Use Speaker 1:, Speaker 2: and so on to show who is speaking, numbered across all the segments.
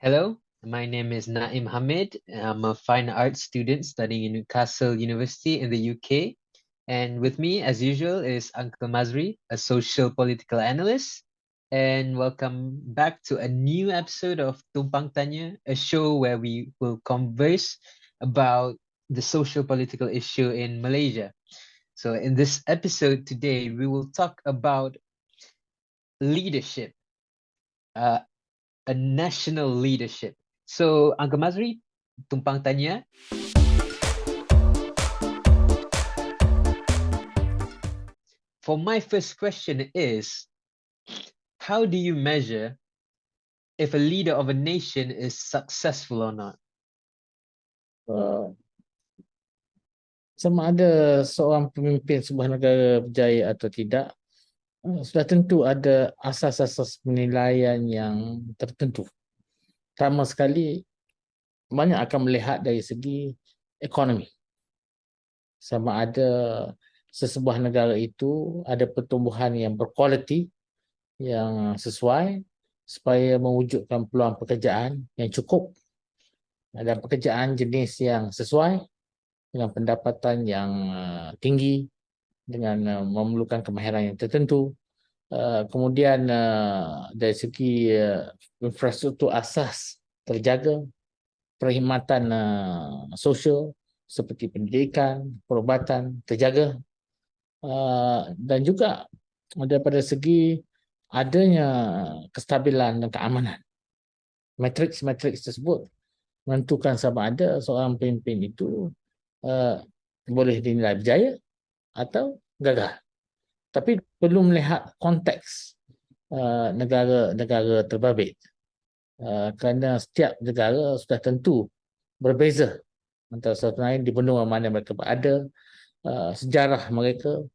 Speaker 1: Hello, my name is Naim Hamid. I'm a fine arts student studying in Newcastle University in the UK. And with me, as usual, is Uncle Mazri, a social political analyst. And welcome back to a new episode of Tumpang Tanya, a show where we will converse about the social political issue in Malaysia. So, in this episode today, we will talk about leadership, uh, a national leadership. So, Uncle Mazri, tumpang tanya. For my first question is, how do you measure if a leader of a nation is successful or not?
Speaker 2: uh, sama ada seorang pemimpin sebuah negara berjaya atau tidak, sudah tentu ada asas-asas penilaian yang tertentu. Pertama sekali, banyak akan melihat dari segi ekonomi. Sama ada sesebuah negara itu ada pertumbuhan yang berkualiti, yang sesuai supaya mewujudkan peluang pekerjaan yang cukup dan pekerjaan jenis yang sesuai dengan pendapatan yang tinggi, dengan memerlukan kemahiran yang tertentu. Kemudian dari segi infrastruktur asas terjaga, perkhidmatan sosial seperti pendidikan, perubatan terjaga, dan juga daripada segi adanya kestabilan dan keamanan. Matriks tersebut menentukan sama ada seorang pemimpin itu boleh dinilai berjaya atau gagal. Tapi perlu melihat konteks negara-negara terbabit, kerana setiap negara sudah tentu berbeza antara satu lain di benua mana mereka berada, sejarah mereka,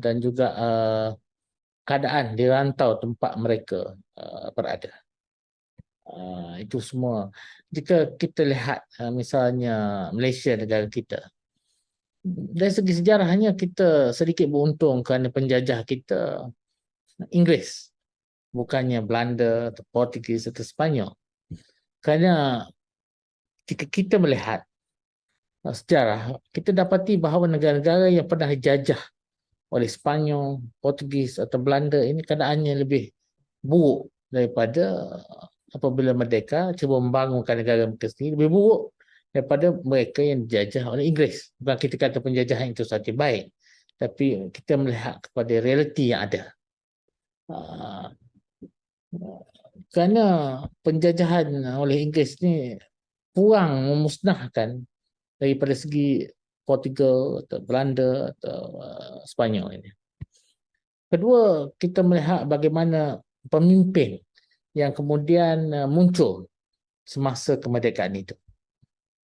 Speaker 2: dan juga keadaan di rantau tempat mereka berada. Itu semua. Jika kita lihat misalnya Malaysia, negara kita, dari segi sejarahnya kita sedikit beruntung kerana penjajah kita Inggeris, bukannya Belanda atau Portugis atau Sepanyol. Kerana jika kita melihat sejarah, kita dapati bahawa negara-negara yang pernah dijajah oleh Sepanyol, Portugis atau Belanda ini keadaannya lebih buruk daripada apabila merdeka cuba membangunkan negara mereka sendiri, lebih buruk daripada mereka yang dijajah oleh Inggeris. Bukan kita kata penjajahan itu sahaja baik, tapi kita melihat kepada realiti yang ada. Kerana penjajahan oleh Inggeris ni kurang memusnahkan daripada segi Portugal atau Belanda atau Sepanyol ini. Kedua, kita melihat bagaimana pemimpin yang kemudian muncul semasa kemerdekaan itu.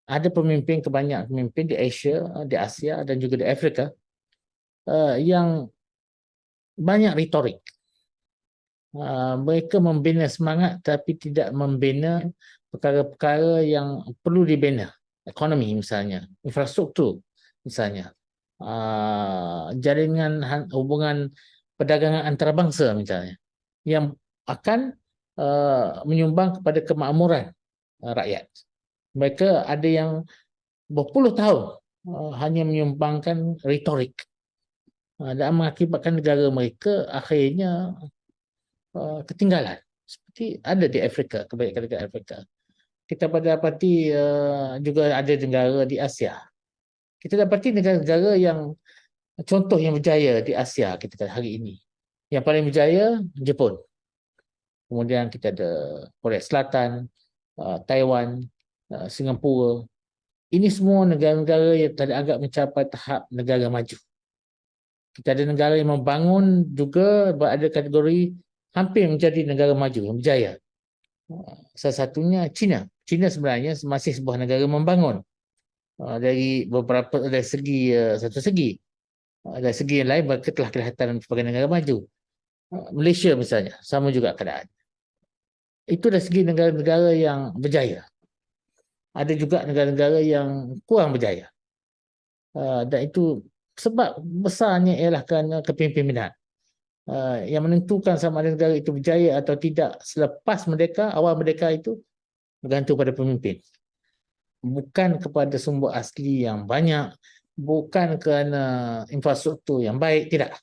Speaker 2: Ada pemimpin, kebanyakan pemimpin di Asia, di Asia dan juga di Afrika yang banyak retorik. Mereka membina semangat tapi tidak membina perkara-perkara yang perlu dibina. Ekonomi misalnya, infrastruktur misalnya, jaringan hubungan perdagangan antarabangsa misalnya, yang akan menyumbang kepada kemakmuran rakyat. Mereka ada yang berpuluh tahun hanya menyumbangkan retorik, dan mengakibatkan negara mereka akhirnya ketinggalan. Seperti ada di Afrika, kebanyakan negara Afrika. Kita dapati juga ada negara di Asia. Kita dapati negara-negara yang contoh yang berjaya di Asia kita kata hari ini. Yang paling berjaya Jepun. Kemudian kita ada Korea Selatan, Taiwan, Singapura. Ini semua negara-negara yang dianggap mencapai tahap negara maju. Kita ada negara yang membangun juga berada kategori hampir menjadi negara maju yang berjaya. Salah satunya China. China sebenarnya masih sebuah negara membangun dari beberapa dari segi satu segi. Dari segi yang lain mereka telah kelihatan sebagai negara maju. Malaysia misalnya sama juga keadaan. Itu dari segi negara-negara yang berjaya. Ada juga negara-negara yang kurang berjaya. Dan itu sebab besarnya ialah kerana kepimpinan. yang menentukan sama ada negara itu berjaya atau tidak selepas merdeka, awal merdeka itu bergantung pada pemimpin. Bukan kepada sumber asli yang banyak, bukan kerana infrastruktur yang baik, tidak.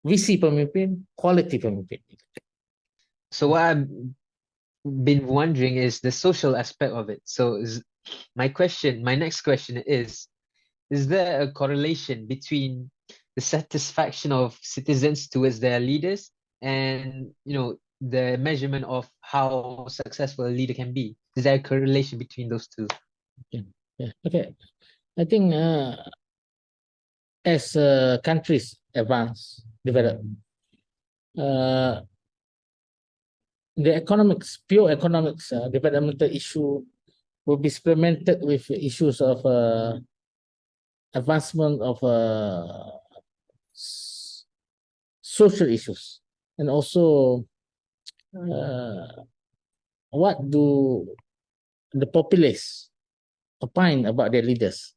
Speaker 2: Visi pemimpin, quality pemimpin.
Speaker 1: So what I've been wondering is the social aspect of it. So my next question is there a correlation between the satisfaction of citizens towards their leaders and, the measurement of how successful a leader can be? Is there a correlation between those two?
Speaker 2: Okay. I think as countries advance, develop, the pure economics, developmental issue will be supplemented with issues of advancement of social issues, and also what do the populace opine about their leaders.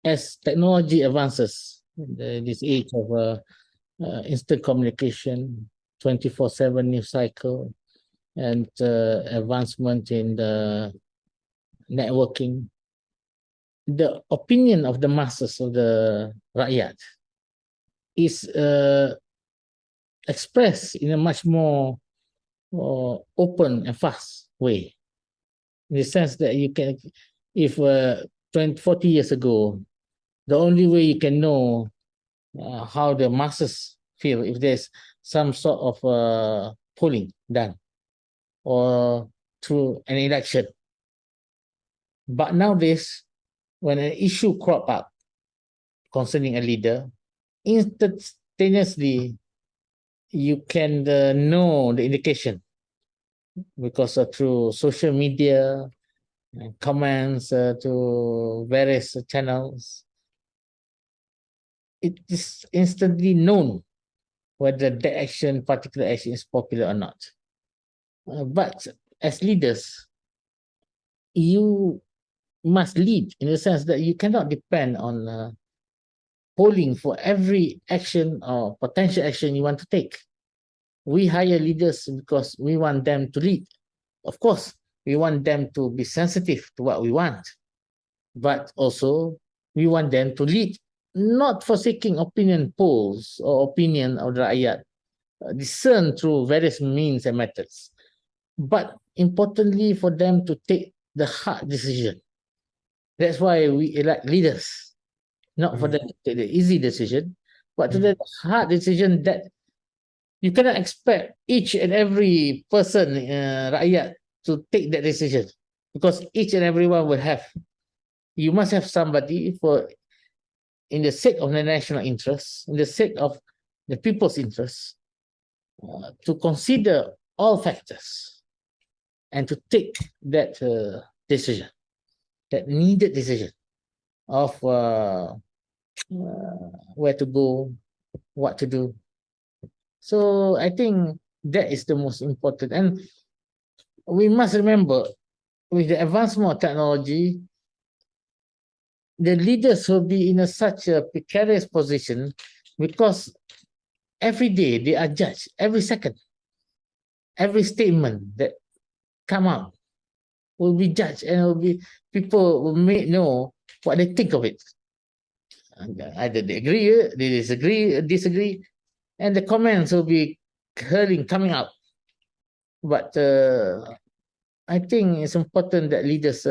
Speaker 2: As technology advances, this age of instant communication, 24/7 news cycle, and advancement in the networking, the opinion of the masses of the rakyat is expressed in a much more open and fast way. In the sense that you can, if 40 years ago, the only way you can know how the masses feel if there's some sort of polling done or through an election. But nowadays, when an issue crop up concerning a leader, instantaneously you can know the indication because through social media, comments to various channels. It is instantly known whether the particular action is popular or not. But as leaders, you must lead in the sense that you cannot depend on polling for every action or potential action you want to take. We hire leaders because we want them to lead. Of course, we want them to be sensitive to what we want, but also we want them to lead, not for seeking opinion polls or opinion of the rakyat, discern through various means and methods, but importantly for them to take the hard decision. That's why we elect leaders, not for them to take the easy decision, but to the hard decision that you cannot expect each and every person, rakyat, to take that decision, because each and everyone will have. You must have somebody in the sake of the national interest, in the sake of the people's interest, to consider all factors and to take that decision, that needed decision of where to go, what to do. So I think that is the most important. And we must remember, with the advancement of technology, the leaders will be in such a precarious position because every day they are judged, every second. Every statement that come out will be judged, and people will know what they think of it. Either they agree, they disagree, and the comments will be coming out. But I think it's important that leaders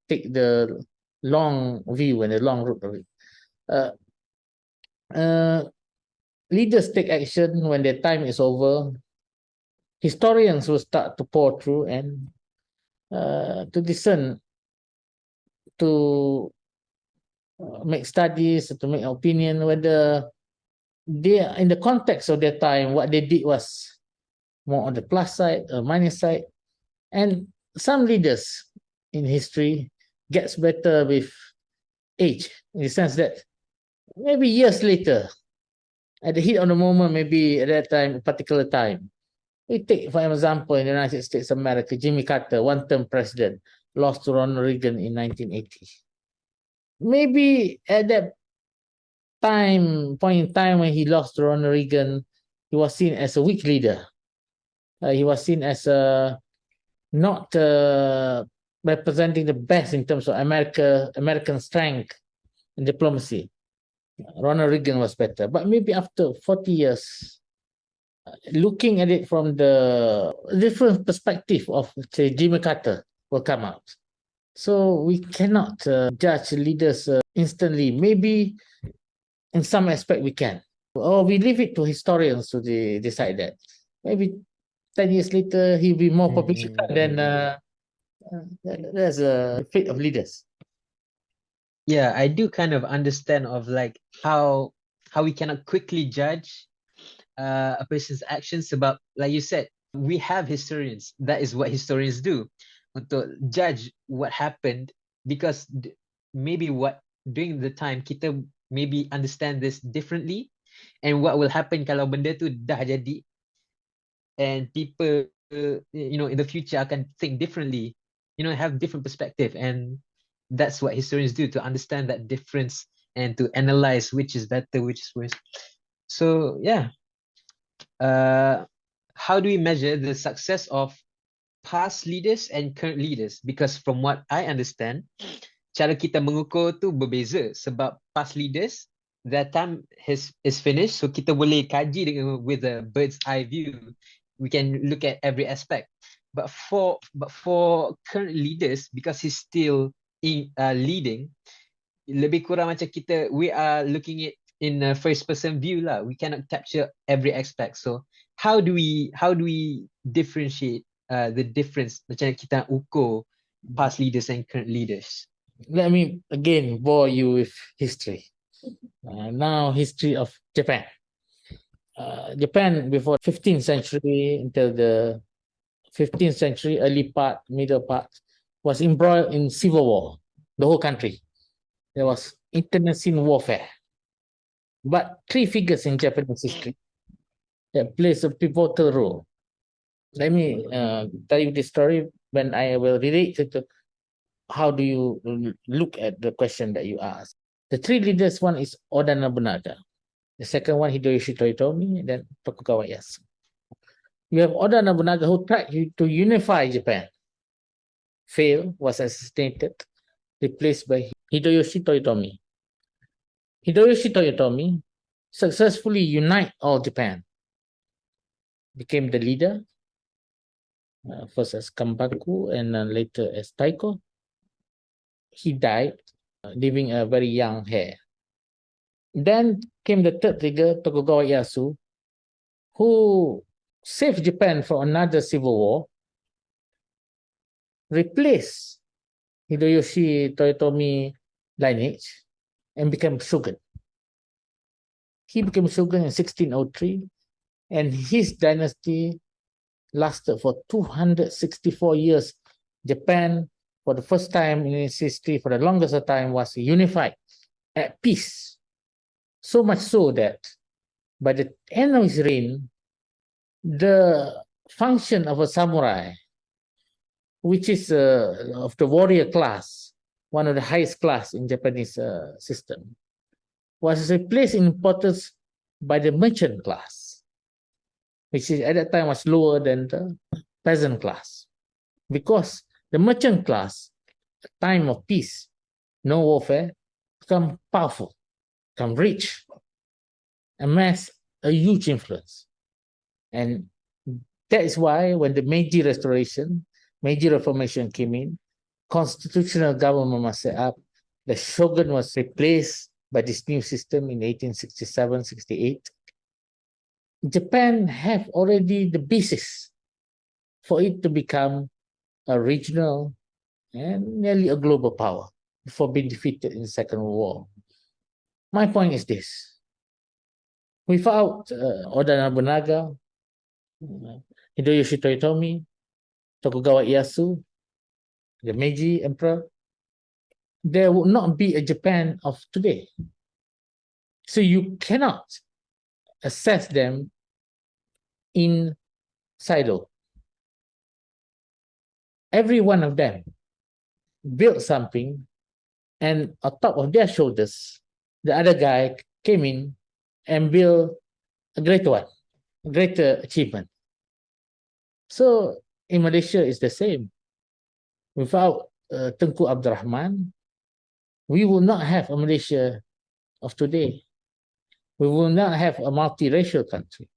Speaker 2: take the long view and the long route of it. Leaders take action when their time is over. Historians will start to pour through and to discern, to make studies, to make opinion whether they are in the context of their time, what they did was more on the plus side or minus side. And some leaders in history gets better with age, in the sense that maybe years later, at the heat of the moment, maybe at that time, a particular time. We take, for example, in the United States of America, Jimmy Carter, one-term president, lost to Ronald Reagan in 1980. Maybe at that point in time when he lost to Ronald Reagan, he was seen as a weak leader. He was seen as not representing the best in terms of American strength and diplomacy. Ronald Reagan was better. But maybe after 40 years, looking at it from the different perspective of, say, Jimmy Carter will come out. So we cannot judge leaders instantly. Maybe in some aspect we can. Or we leave it to historians to decide that. Maybe 10 years later, he'll be more popular than there's a fate of leaders.
Speaker 1: Yeah, I do kind of understand of like how we cannot quickly judge a person's actions about, like you said, we have historians. That is what historians do, untuk judge what happened, because maybe what during the time kita maybe understand this differently, and what will happen kalau benda tu dah jadi, and people in the future akan think differently, have different perspective, and that's what historians do, to understand that difference and to analyze which is better, which is worse. So yeah, how do we measure the success of past leaders and current leaders? Because from what I understand, cara kita mengukur tu berbeza, sebab past leaders, their time is finished, so kita boleh kaji dengan with a bird's eye view. We can look at every aspect. But for current leaders, because he's still leading, lebih kurang macam kita, we are looking at in a first person view lah. We cannot capture every aspect. So how do we differentiate the difference, macam kita ukur past leaders and current leaders?
Speaker 2: Let me again bore you with history. Now history of Japan. Japan before 15th century until the 15th century, early part, middle part, was embroiled in civil war, the whole country. There was internecine warfare. But three figures in Japanese history that plays a pivotal role. Let me tell you this story when I will relate it to how do you look at the question that you asked. The three leaders, one is Oda Nobunaga. The second one, Hideyoshi Toyotomi, and then Tokugawa Ieyasu. You have Oda Nobunaga, who tried to unify Japan. Failed, was assassinated, replaced by Hideyoshi Toyotomi. Hideyoshi Toyotomi successfully unite all Japan. Became the leader, first as Kambaku and later as Taiko. He died, leaving a very young heir. Then came the third figure, Tokugawa Ieyasu, who saved Japan from another civil war, replaced Hideyoshi Toyotomi lineage, and became shogun. He became shogun in 1603, and his dynasty lasted for 264 years. Japan, for the first time in its history, for the longest time, was unified, at peace. So much so that by the end of his reign, the function of a samurai, which is of the warrior class, one of the highest class in Japanese system, was replaced in importance by the merchant class, which is, at that time was lower than the peasant class. Because the merchant class, at time of peace, no warfare, become powerful, become rich, amass a huge influence. And that is why when the Meiji Reformation came in, constitutional government was set up, the shogun was replaced by this new system in 1867-68. Japan have already the basis for it to become a regional and nearly a global power before being defeated in the Second World War. My point is this: without Oda Nobunaga, Hideyoshi Toyotomi, Tokugawa Ieyasu, the Meiji Emperor, there would not be a Japan of today. So you cannot assess them in silo. Every one of them built something, and on top of their shoulders, the other guy came in and built a greater one. greater achievement. So in Malaysia, it's the same. Without Tengku Abdul Rahman, we will not have a Malaysia of today. We will not have a multiracial country.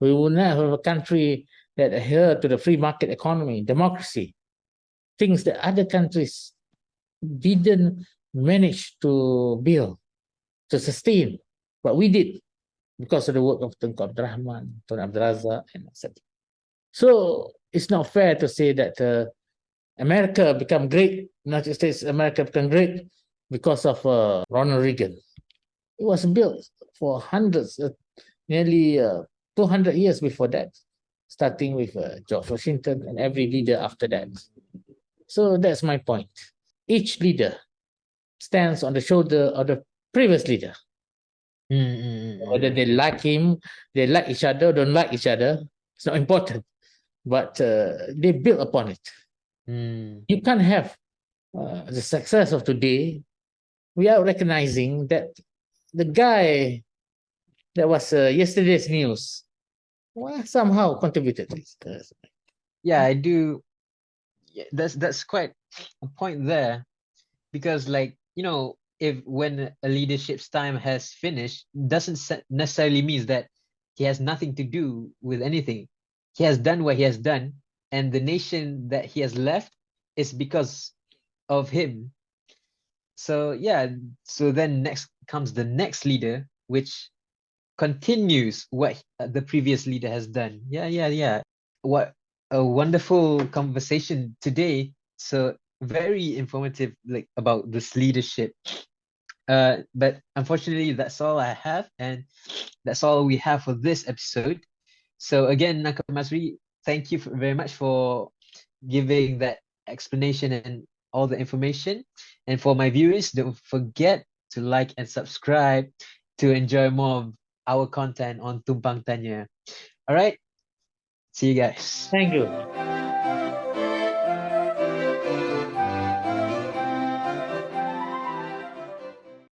Speaker 2: We will not have a country that adhere to the free market economy, democracy, things that other countries didn't manage to build, to sustain. But we did because of the work of Tengku Abdul Rahman, Tun Abdul Razak, and etc. So it's not fair to say that America become great, United States America become great because of Ronald Reagan. It was built for hundreds, nearly 200 years before that, starting with George Washington and every leader after that. So that's my point. Each leader stands on the shoulder of the previous leader. Whether they like him, they like each other, don't like each other, it's not important. But they built upon it. You can't have the success of today without recognizing that the guy that was yesterday's news somehow contributed to this.
Speaker 1: Yeah, I do. Yeah, that's quite a point there, because like, you know, if when a leadership's time has finished, doesn't necessarily means that he has nothing to do with anything. He has done what he has done, and the nation that he has left is because of him. So yeah, so then next comes the next leader, which continues what the previous leader has done. Yeah. What a wonderful conversation today. So very informative, like about this leadership. But unfortunately, that's all I have, and that's all we have for this episode. So again, Uncle Masri, thank you very much for giving that explanation and all the information. And for my viewers, don't forget to like and subscribe to enjoy more of our content on Tumpang Tanya. All right, see you guys.
Speaker 2: Thank you.